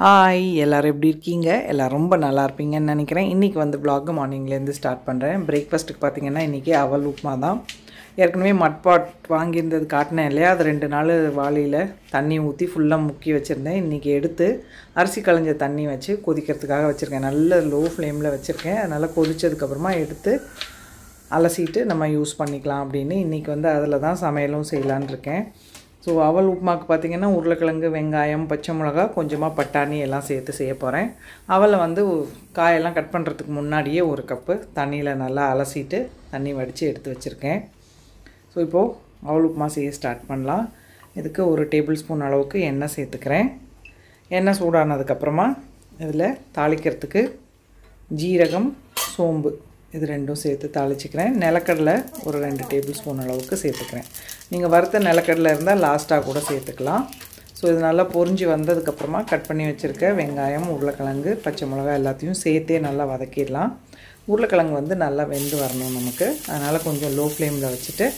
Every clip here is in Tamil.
ஹாய் எல்லோரும் எப்படி இருக்கீங்க? எல்லோரும் ரொம்ப நல்லா இருப்பீங்கன்னு நினைக்கிறேன். இன்றைக்கி வந்து vlog மார்னிங்லேருந்து ஸ்டார்ட் பண்ணுறேன். பிரேக்ஃபாஸ்ட்டுக்கு பார்த்திங்கன்னா இன்றைக்கி அவல் உப்புமா தான். ஏற்கனவே மட்பாட் வாங்கியிருந்தது காட்டினேன் இல்லையா, அது 2 நாள் வாளியில் தண்ணி ஊற்றி ஃபுல்லாக முக்கி வச்சுருந்தேன். இன்றைக்கி எடுத்து அரிசி களைஞ்ச தண்ணி வச்சு கொதிக்கிறதுக்காக வச்சுருக்கேன். நல்ல லோ ஃப்ளேமில் வச்சுருக்கேன். அதனால் கொதித்ததுக்கப்புறமா எடுத்து அலசிட்டு நம்ம யூஸ் பண்ணிக்கலாம் அப்படின்னு இன்றைக்கி வந்து அதில் தான் சமையலும் செய்யலான்னு இருக்கேன். ஸோ அவல் உப்புமாக்கு பார்த்திங்கன்னா உருளைக்கிழங்கு, வெங்காயம், பச்சை மிளகா, கொஞ்சமாக பட்டாணி எல்லாம் சேர்த்து செய்ய போகிறேன். அவலை வந்து காயெல்லாம் கட் பண்ணுறதுக்கு முன்னாடியே ஒரு கப்பு தண்ணியில் நல்லா அலசிட்டு தண்ணி வடித்து எடுத்து வச்சுருக்கேன். ஸோ இப்போது அவல் உப்புமா செய்ய ஸ்டார்ட் பண்ணலாம். இதுக்கு ஒரு டேபிள் ஸ்பூன் அளவுக்கு எண்ணெய் சேர்த்துக்கிறேன். எண்ணெய் சூடானதுக்கப்புறமா இதில் தாளிக்கிறதுக்கு ஜீரகம், சோம்பு இது ரெண்டும் சேர்த்து தாளிச்சிக்கிறேன். நிலக்கடலை ஒரு 2 டேபிள் ஸ்பூன் அளவுக்கு சேர்த்துக்கிறேன். நீங்கள் வறுத்த நிலக்கடலை இருந்தால் லாஸ்ட்டாக கூட சேர்த்துக்கலாம். ஸோ இது நல்லா பொரிஞ்சு வந்ததுக்கப்புறமா கட் பண்ணி வச்சுருக்க வெங்காயம், உருளைக்கிழங்கு, பச்சை மிளகாய் எல்லாத்தையும் சேர்த்தே நல்லா வதக்கிடலாம். உருளைக்கிழங்கு வந்து நல்லா வெந்து வரணும் நமக்கு, அதனால் கொஞ்சம் லோ ஃப்ளேமில் வச்சுட்டு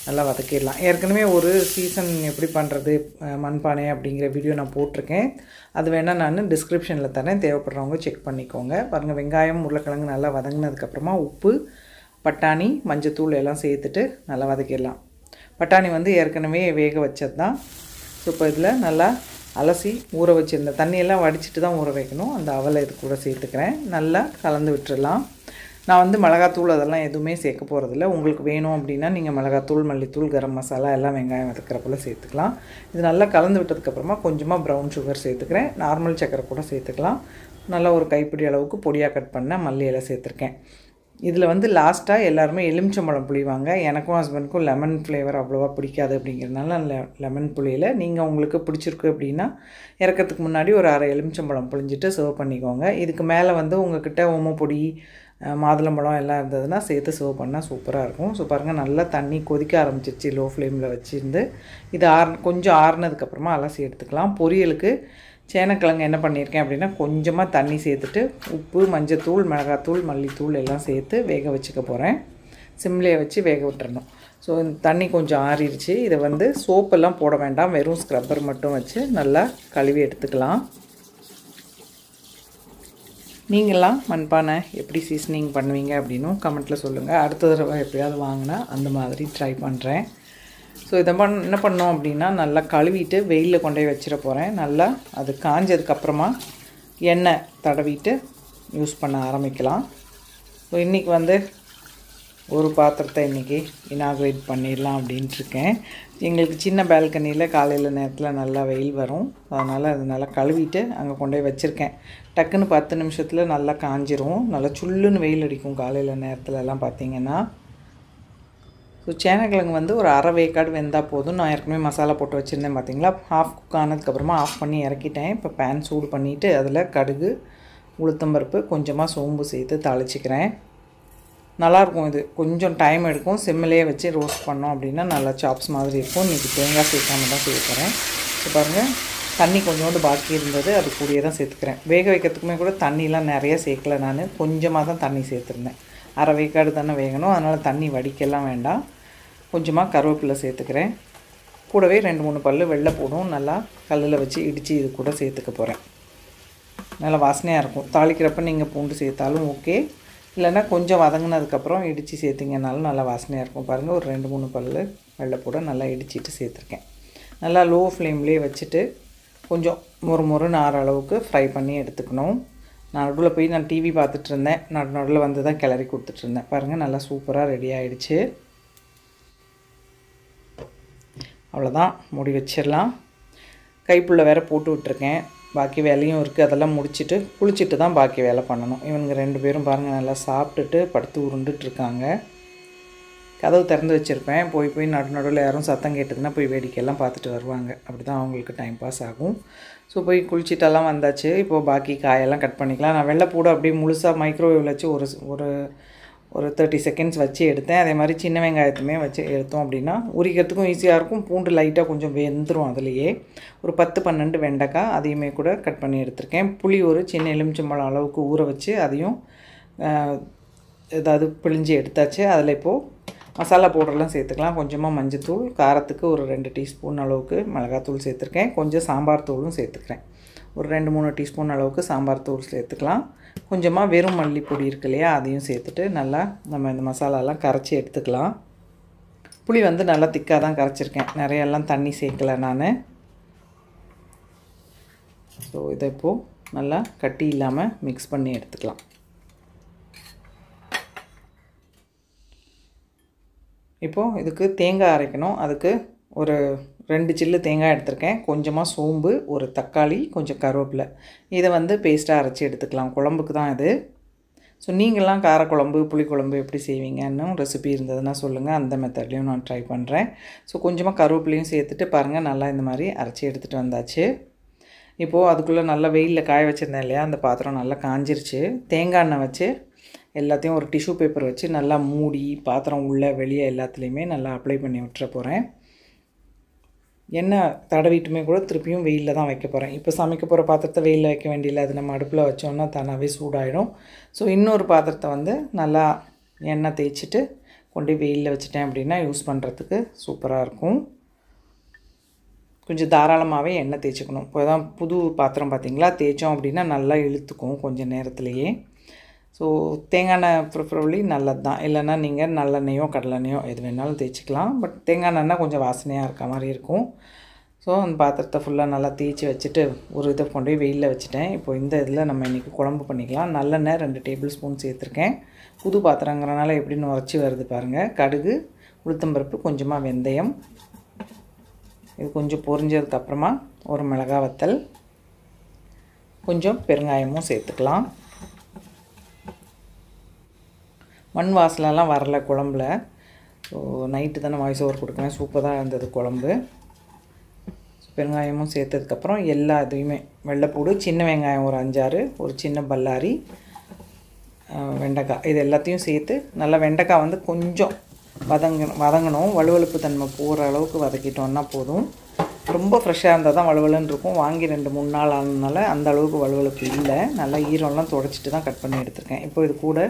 நல்லா வதக்கிடலாம். ஏற்கனவே ஒரு சீசன் எப்படி பண்ணுறது மண்பானை அப்படிங்கிற வீடியோ நான் போட்டிருக்கேன். அது வேணால் நான் டிஸ்கிரிப்ஷனில் தரேன், தேவைப்படுறவங்க செக் பண்ணிக்கோங்க. பாருங்கள், வெங்காயம், உருளைக்கிழங்கு நல்லா வதங்கினதுக்கப்புறமா உப்பு, பட்டாணி, மஞ்சத்தூள் எல்லாம் சேர்த்துட்டு நல்லா வதக்கிடலாம். பட்டாணி வந்து ஏற்கனவே வேக வச்சது தான். ஸோ இப்போ இதில் நல்லா அலசி ஊற வச்சுருந்த தண்ணியெல்லாம் வடிச்சிட்டு தான் ஊற வைக்கணும். அந்த அவலை இது கூட சேர்த்துக்கிறேன். நல்லா கலந்து விட்டுடலாம். நான் வந்து மிளகாத்தூள் அதெல்லாம் எதுவுமே சேர்க்க போகிறதில்ல. உங்களுக்கு வேணும் அப்படின்னா நீங்கள் மிளகாத்தூள், மல்லித்தூள், கரம் மசாலா எல்லாம் வெங்காயம் வதக்கிறப்பல சேர்த்துக்கலாம். இது நல்லா கலந்து விட்டதுக்கப்புறமா கொஞ்சமாக ப்ரௌன் சுகர் சேர்த்துக்கிறேன். நார்மல் சக்கரை கூட சேர்த்துக்கலாம். நல்லா ஒரு கைப்பிடி அளவுக்கு பொடியாக கட் பண்ண மல்லி இலை சேர்த்துருக்கேன். இதில் வந்து லாஸ்ட்டாக எல்லாருமே எலுமிச்சம்பழம் புளிவாங்க. எனக்கும் ஹஸ்பண்டுக்கும் லெமன் ஃப்ளேவர் அவ்வளோவா பிடிக்காது அப்படிங்கிறதுனால லெமன் புளியில் நீங்கள் உங்களுக்கு பிடிச்சிருக்கு அப்படின்னா இறக்கிறதுக்கு முன்னாடி ஒரு அரை எலுமிச்சம்பழம் புளிஞ்சிட்டு சர்வ் பண்ணிக்கோங்க. இதுக்கு மேலே வந்து உங்கள்கிட்ட ஓமப்பொடி, மாதுளம்பழம் எல்லாம் இருந்ததுன்னா சேர்த்து சர்வ் பண்ணால் சூப்பராக இருக்கும். ஸோ பாருங்கள், நல்லா தண்ணி கொதிக்க ஆரம்பிச்சிருச்சு லோ ஃப்ளேமில் வச்சுருந்து. இது கொஞ்சம் ஆறுனதுக்கப்புறமா அலசி எடுத்துக்கலாம். பொரியலுக்கு சேனக்கிழங்கு என்ன பண்ணியிருக்கேன் அப்படின்னா கொஞ்சமாக தண்ணி சேர்த்துட்டு உப்பு, மஞ்சத்தூள், மிளகாத்தூள், மல்லித்தூள் எல்லாம் சேர்த்து வேக வச்சுக்க போகிறேன். சிம்லேயே வச்சு வேக விட்டுறணும். ஸோ இந்த தண்ணி கொஞ்சம் ஆறிடுச்சு. இதை வந்து சோப்பெல்லாம் போட வேண்டாம், வெறும் ஸ்க்ரப்பர் மட்டும் வச்சு நல்லா கழுவி எடுத்துக்கலாம். நீங்களாம் மண்பானை எப்படி சீசனிங் பண்ணுவீங்க அப்படின்னும் கமெண்ட்டில் சொல்லுங்கள். அடுத்த தடவை எப்படியாவது வாங்கினா அந்த மாதிரி ட்ரை பண்ணுறேன். ஸோ இதை என்ன பண்ணோம் அப்படின்னா நல்லா கழுவிட்டு வெயிலில் கொண்டு போய் வச்சிட போகிறேன். நல்லா அது காஞ்சதுக்கப்புறமா எண்ணெய் தடவிட்டு யூஸ் பண்ண ஆரம்பிக்கலாம். ஸோ இன்றைக்கி வந்து ஒரு பாத்திரத்தை இன்றைக்கி இனாக்ரேட் பண்ணிடலாம் அப்படின்ட்டுருக்கேன். எங்களுக்கு சின்ன பால்கனியில் காலையில் நேரத்தில் நல்லா வெயில் வரும். அதனால் அது நல்லா கழுவிட்டு அங்கே கொண்டு போய் வச்சுருக்கேன். டக்குன்னு 10 நிமிஷத்தில் நல்லா காஞ்சிரும். நல்லா சுள்ளுன்னு வெயில் அடிக்கும் காலையில் நேரத்துலலாம் பார்த்திங்கன்னா. ஸோ சேனக்கிழங்கு வந்து ஒரு அரை வேக்காடு வெந்தால் போதும். நான் ஏற்கனவே மசாலா போட்டு வச்சுருந்தேன் பார்த்திங்களா. ஹாஃப் குக் ஆனதுக்கப்புறமா ஆஃப் பண்ணி இறக்கிட்டேன். இப்போ பேன் சூடு பண்ணிவிட்டு அதில் கடுகு, உளுத்தம்பருப்பு, கொஞ்சமாக சோம்பு சேர்த்து தாளிச்சிக்கிறேன். நல்லாயிருக்கும். இது கொஞ்சம் டைம் எடுக்கும். சிம்மிலேயே வச்சு ரோஸ்ட் பண்ணோம் அப்படின்னா நல்லா சாப்ஸ் மாதிரி இருக்கும். இன்றைக்கி தேங்காய் சேர்க்காம தான் செய்ய போகிறேன். இப்போ பாருங்கள், தண்ணி கொஞ்சோண்டு பாக்கி இருந்தது, அது கூடயே தான் சேர்த்துக்கிறேன். வேக வைக்கிறதுக்குமே கூட தண்ணிலாம் நிறைய சேர்க்கல. நான் கொஞ்சமாக தான் தண்ணி சேர்த்துருந்தேன். அரை வேக்காடு தானே வேகணும், அதனால் தண்ணி வடிக்கலாம் வேண்டாம். கொஞ்சமாக கருவேப்பிலை சேர்த்துக்கிறேன். கூடவே 2-3 பல் வெள்ளைப்பூடும் நல்லா கல்லில் வச்சு இடித்து இது கூட சேர்த்துக்க போகிறேன். நல்லா வாசனையாக இருக்கும். தாளிக்கிறப்ப நீங்கள் பூண்டு சேர்த்தாலும் ஓகே, இல்லைன்னா கொஞ்சம் வதங்கினதுக்கப்புறம் இடித்து சேர்த்திங்கனாலும் நல்லா வாசனையாக இருக்கும். பாருங்கள், ஒரு 2-3 பல் வெள்ளைப்பூடை நல்லா இடிச்சிட்டு சேர்த்துருக்கேன். நல்லா லோ ஃப்ளேம்லேயே வச்சுட்டு கொஞ்சம் மொறுன்னு ஆற அளவுக்கு ஃப்ரை பண்ணி எடுத்துக்கணும். நடுவில் போய் நான் டிவி பார்த்துட்ருந்தேன். நடுவில் வந்து தான் கிளறி கொடுத்துட்ருந்தேன். பாருங்கள், நல்லா சூப்பராக ரெடி ஆகிடுச்சு. அவ்வளோதான், மூடி வச்சிடலாம். கைப்புள்ள வேறு போட்டு விட்டுருக்கேன். பாக்கி வேலையும் இருக்குது. அதெல்லாம் முடிச்சுட்டு குளிச்சுட்டு தான் பாக்கி வேலை பண்ணணும். இவனுங்க 2 பேரும் பாருங்கள் நல்லா சாப்பிட்டுட்டு படுத்து உருண்டுட்டுருக்காங்க. கதவு திறந்து வச்சுருப்பேன். போய் நடுவில் யாரும் சத்தம் கேட்டதுன்னா போய் வேடிக்கையெல்லாம் பார்த்துட்டு வருவாங்க. அப்படி தான் அவங்களுக்கு டைம் பாஸ் ஆகும். ஸோ போய் குளிச்சிட்டெல்லாம் வந்தாச்சு. இப்போது பாக்கி காயெல்லாம் கட் பண்ணிக்கலாம். நான் வெள்ளைப்பூடு அப்படியே முழுசாக மைக்ரோவேவில் வச்சு ஒரு 30 செகண்ட்ஸ் வச்சு எடுத்தேன். அதே மாதிரி சின்ன வெங்காயத்துமே வச்சு எடுத்தோம் அப்படின்னா உரிக்கிறதுக்கும் ஈஸியாக இருக்கும். பூண்டு லைட்டாக கொஞ்சம் வெந்துடும். அதுலேயே ஒரு 10-12 வெண்டைக்காய் அதையுமே கூட கட் பண்ணி எடுத்திருக்கேன். புளி ஒரு சின்ன எலுமிச்சம்பழம் அளவுக்கு ஊற வச்சு அதையும் ஏதாவது பிழிஞ்சு எடுத்தாச்சு. அதில் இப்போது மசாலா பவுடர்லாம் சேர்த்துக்கலாம். கொஞ்சமாக மஞ்சத்தூள், காரத்துக்கு ஒரு 2 டீஸ்பூன் அளவுக்கு மிளகாத்தூள் சேர்த்துருக்கேன். கொஞ்சம் சாம்பார் தூளும் சேர்த்துக்கிறேன். ஒரு 2-3 டீஸ்பூன் அளவுக்கு சாம்பார் தூள் சேர்த்துக்கலாம். கொஞ்சமாக வெறும் மல்லிப்பொடி இருக்கு இல்லையா, அதையும் சேர்த்துட்டு நல்லா நம்ம இந்த மசாலாலாம் கரைச்சி எடுத்துக்கலாம். புளி வந்து நல்லா திக்காக தான் கரைச்சிருக்கேன், நிறையெல்லாம் தண்ணி சேர்க்கலை நான். ஸோ இதை இப்போது நல்லா கட்டி இல்லாமல் மிக்ஸ் பண்ணி எடுத்துக்கலாம். இப்போது இதுக்கு தேங்காய் அரைக்கணும். அதுக்கு ஒரு 2 சில்லு தேங்காய் எடுத்திருக்கேன், கொஞ்சமாக சோம்பு, ஒரு தக்காளி, கொஞ்சம் கருவேப்பிலை. இதை வந்து பேஸ்ட்டாக அரைச்சி எடுத்துக்கலாம். குழம்புக்கு தான் இது. ஸோ நீங்கள்லாம் காரக்குழம்பு புளிக்குழம்பு எப்படி செய்வீங்கன்னு ரெசிபி இருந்ததுன்னா சொல்லுங்கள், அந்த மெத்தட்லேயும் நான் ட்ரை பண்ணுறேன். ஸோ கொஞ்சமாக கருவேப்பிலையும் சேர்த்துட்டு பாருங்கள், நல்லா இந்த மாதிரி அரைச்சி எடுத்துகிட்டு வந்தாச்சு. இப்போது அதுக்குள்ளே நல்லா வெயிலில் காய வச்சுருந்தேன் இல்லையா, அந்த பாத்திரம் நல்லா காஞ்சிருச்சு. தேங்காய் எண்ணெய் வச்சு எல்லாத்தையும் ஒரு டிஷ்யூ பேப்பர் வச்சு நல்லா மூடி பாத்திரம் உள்ளே வெளியே எல்லாத்துலேயுமே நல்லா அப்ளை பண்ணி விட்டுற போகிறேன். எண்ணெய் தடவிட்டுமே கூட திருப்பியும் வெயிலில் தான் வைக்க போகிறேன். இப்போ சமைக்க போகிற பாத்திரத்தை வெயிலில் வைக்க வேண்டியதில்லை, அது நம்ம அடுப்பில் வச்சோன்னா தானாகவே சூடாயிடும். ஸோ இன்னொரு பாத்திரத்தை வந்து நல்லா எண்ணெய் தேய்ச்சிட்டு கொண்டு வெயிலில் வச்சுட்டேன் அப்படின்னா யூஸ் பண்ணுறதுக்கு சூப்பராக இருக்கும். கொஞ்சம் தாராளமாகவே எண்ணெய் தேய்ச்சிக்கணும். இப்போ தான் புது பாத்திரம் பார்த்திங்களா, தேய்ச்சோம் அப்படின்னா நல்லா இழுத்துக்கும் கொஞ்சம் நேரத்துலையே. ஸோ தேங்காய் எண்ணெய் ப்ரிஃபரபிளி நல்லது தான். இல்லைன்னா நீங்கள் நல்லெண்ணெயோ கடலெண்ணெயோ எது வேணாலும் தேய்ச்சிக்கலாம். பட் தேங்காய் எண்ணெய் கொஞ்சம் வாசனையாக இருக்க மாதிரி இருக்கும். ஸோ அந்த பாத்திரத்தை ஃபுல்லாக நல்லா தேய்ச்சி வச்சுட்டு ஒரு இதை கொண்டு போய் வெயிலில் வச்சுட்டேன். இப்போ இந்த இதில் நம்ம இன்றைக்கி குழம்பு பண்ணிக்கலாம். நல்லெண்ணெய் 2 டேபிள் ஸ்பூன் சேர்த்துருக்கேன். புது பாத்திரங்கிறனால எப்படின்னு உரைச்சி வருது பாருங்கள். கடுகு, உளுத்தம்பருப்பு, கொஞ்சமாக வெந்தயம், இது கொஞ்சம் பொரிஞ்சதுக்கப்புறமா ஒரு மிளகாய் வத்தல், கொஞ்சம் பெருங்காயமும் சேர்த்துக்கலாம். மண் வாசலெல்லாம் வரல குழம்புல. ஸோ நைட்டு தானே வாய்ஸ் ஓவர் கொடுக்குறேன், சூப்பராக இருந்தது குழம்பு. பெருங்காயமும் சேர்த்ததுக்கப்புறம் எல்லா இதையுமே வெள்ளைப்பூடு, சின்ன வெங்காயம் ஒரு 5-6, ஒரு சின்ன பல்லாரி, வெண்டைக்காய், இது எல்லாத்தையும் சேர்த்து நல்லா வெண்டைக்காய் வந்து கொஞ்சம் வதங்கணும். வலுவலுப்பு தன்மை போகிற அளவுக்கு வதக்கிட்டோன்னா போதும். ரொம்ப ஃப்ரெஷ்ஷாக இருந்தால் தான் வலுவலுன்னு இருக்கும். வாங்கி 2-3 நாள் ஆனதுனால அந்த அளவுக்கு வலுவலுப்பு இல்லை. நல்லா ஈரம்லாம் துடைச்சிட்டு தான் கட் பண்ணி எடுத்துருக்கேன். இப்போ இது கூட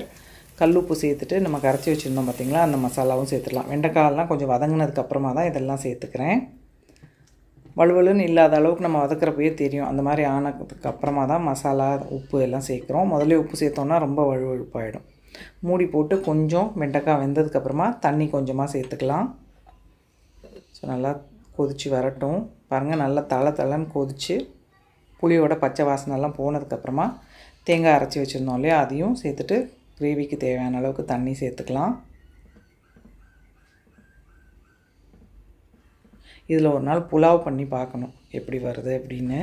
கல்லுப்பு சேர்த்துட்டு நம்ம கரைச்சி வச்சுருந்தோம் பார்த்திங்களா, அந்த மசாலாவும் சேர்த்துடலாம். வெண்டைக்காயெல்லாம் கொஞ்சம் வதங்கினதுக்கப்புறமா தான் இதெல்லாம் சேர்த்துக்கிறேன். வலுவலுன்னு இல்லாத அளவுக்கு நம்ம வதக்கிறப்பயே தெரியும். அந்த மாதிரி ஆனதுக்கு அப்புறமா தான் மசாலா உப்பு எல்லாம் சேர்க்குறோம். முதல்ல உப்பு சேர்த்தோன்னா ரொம்ப வழுவழுப்பாயிடும். மூடி போட்டு கொஞ்சம் வெண்டைக்காய் வெந்ததுக்கப்புறமா தண்ணி கொஞ்சமாக சேர்த்துக்கலாம். ஸோ நல்லா கொதித்து வரட்டும். பாருங்கள், நல்லா தளன்னு கொதித்து புளியோட பச்சை வாசனைலாம் போனதுக்கப்புறமா தேங்காய் அரைச்சி வச்சுருந்தோம் இல்லையா, அதையும் சேர்த்துட்டு கிரேவிக்கு தேவையான அளவுக்கு தண்ணி சேர்த்துக்கலாம். இதில் ஒரு நாள் புலாவ் பண்ணி பார்க்கணும் எப்படி வருது அப்படின்னு.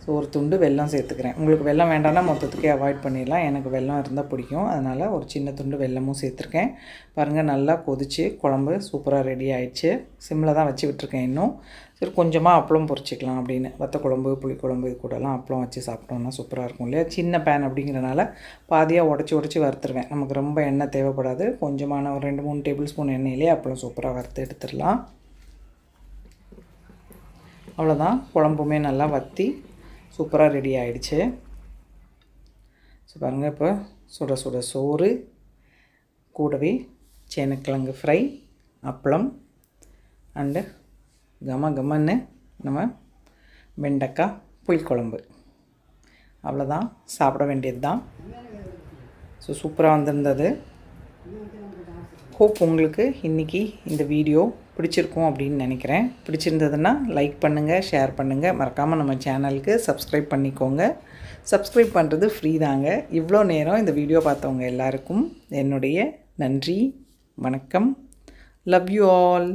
ஸோ ஒரு துண்டு வெல்லம் சேர்த்துக்கிறேன். உங்களுக்கு வெல்லம் வேண்டாம்னா மொத்தத்துக்கே அவாய்ட் பண்ணிடலாம். எனக்கு வெல்லம் இருந்தால் பிடிக்கும், அதனால் ஒரு சின்ன துண்டு வெல்லமும் சேர்த்துருக்கேன். பாருங்கள், நல்லா கொதித்து குழம்பு சூப்பராக ரெடி ஆயிடுச்சு. சிம்மில் தான் வச்சு விட்டுருக்கேன் இன்னும். சரி, கொஞ்சமாக அப்பளம் பொரிச்சிக்கலாம் அப்படின்னு. வத்த குழம்பு புளிக்குழம்பு இது கூடலாம் அப்பளம் வச்சு சாப்பிட்டோம்னா சூப்பராக இருக்கும் இல்லையா. சின்ன பேன் அப்படிங்கிறனால பாதியாக உடச்சி வறுத்துருவேன். நமக்கு ரொம்ப எண்ணெய் தேவைப்படாது. கொஞ்சமான ஒரு 2-3 டேபிள் ஸ்பூன் எண்ணெயிலே அப்பளம் சூப்பராக வறுத்து எடுத்துடலாம். அவ்வளோதான், குழம்புமே நல்லா வற்றி சூப்பராக ரெடி ஆகிடுச்சு. ஸோ பாருங்கள், இப்போ சுட சுட சோறு கூடவே சேனக்கிழங்கு ஃப்ரை, அப்பளம் அண்டு கம்மன்னு நம்ம வெண்டைக்காய் புளிக்குழம்பு. அவ்வளோதான், சாப்பிட வேண்டியது தான். ஸோ சூப்பராக வந்திருந்தது. ஹோப் உங்களுக்கு இன்றைக்கி இந்த வீடியோ பிடிச்சிருக்கும் அப்படின்னு நினைக்கிறேன். பிடிச்சிருந்ததுன்னா லைக் பண்ணுங்கள், ஷேர் பண்ணுங்கள், மறக்காமல் நம்ம சேனலுக்கு சப்ஸ்கிரைப் பண்ணிக்கோங்க. சப்ஸ்கிரைப் பண்ணுறது ஃப்ரீ தாங்க. இவ்வளோ நேரம் இந்த வீடியோ பார்த்தவங்க எல்லாருக்கும் என்னுடைய நன்றி, வணக்கம். Love you all.